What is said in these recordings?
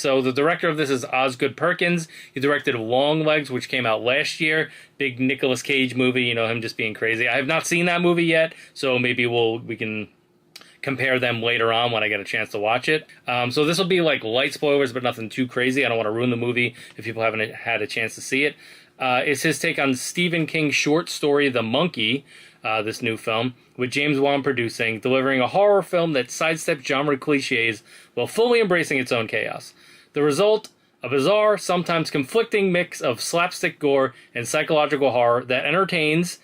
So the director of this is Osgood Perkins. He directed Longlegs, which came out last year. Big Nicolas Cage movie, you know, him just being crazy. I have not seen that movie yet, so maybe we can compare them later on when I get a chance to watch it. So this will be like light spoilers, but nothing too crazy. I don't want to ruin the movie if people haven't had a chance to see it. It's his take on Stephen King's short story, The Monkey, this new film, with James Wan producing, delivering a horror film that sidesteps genre cliches while fully embracing its own chaos. The result, a bizarre, sometimes conflicting mix of slapstick gore and psychological horror that entertains,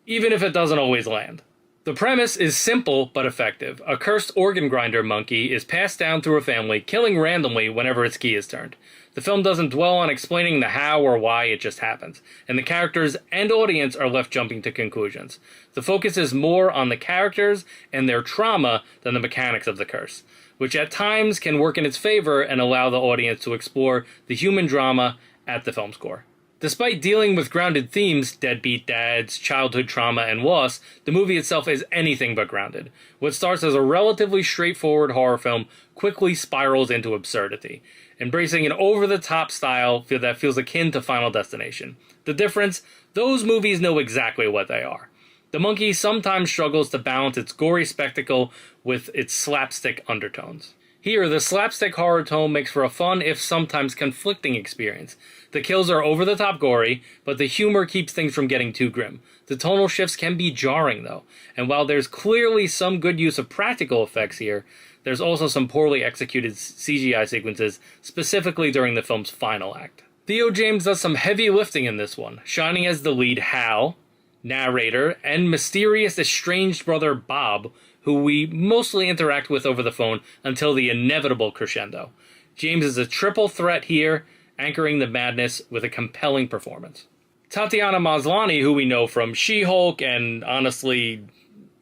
even if it doesn't always land. The premise is simple but effective. A cursed organ grinder monkey is passed down through a family, killing randomly whenever its key is turned. The film doesn't dwell on explaining the how or why, it just happens, and the characters and audience are left jumping to conclusions. The focus is more on the characters and their trauma than the mechanics of the curse, which at times can work in its favor and allow the audience to explore the human drama at the film's core. Despite dealing with grounded themes, deadbeat dads, childhood trauma, and loss, the movie itself is anything but grounded. What starts as a relatively straightforward horror film quickly spirals into absurdity, embracing an over-the-top style that feels akin to Final Destination. The difference? Those movies know exactly what they are. The Monkey sometimes struggles to balance its gory spectacle with its slapstick undertones. Here, the slapstick horror tone makes for a fun, if sometimes conflicting experience. The kills are over-the-top gory, but the humor keeps things from getting too grim. The tonal shifts can be jarring, though, and while there's clearly some good use of practical effects here, there's also some poorly executed CGI sequences, specifically during the film's final act. Theo James does some heavy lifting in this one, shining as the lead Hal, narrator, and mysterious estranged brother Bob, who we mostly interact with over the phone until the inevitable crescendo. James is a triple threat here, anchoring the madness with a compelling performance. Tatiana Maslany, who we know from She-Hulk and honestly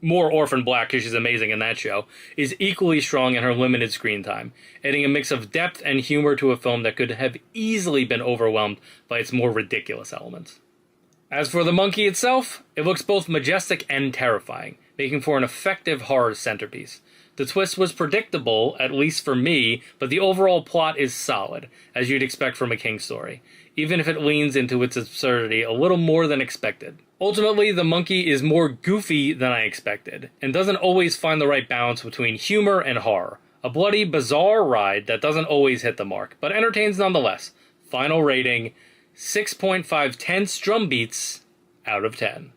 more Orphan Black because she's amazing in that show, is equally strong in her limited screen time, adding a mix of depth and humor to a film that could have easily been overwhelmed by its more ridiculous elements. As for the monkey itself, it looks both majestic and terrifying, making for an effective horror centerpiece. The twist was predictable, at least for me, but the overall plot is solid, as you'd expect from a King story, even if it leans into its absurdity a little more than expected. Ultimately, The Monkey is more goofy than I expected, and doesn't always find the right balance between humor and horror. A bloody, bizarre ride that doesn't always hit the mark, but entertains nonetheless. Final rating, 6.5 tense drum beats out of 10.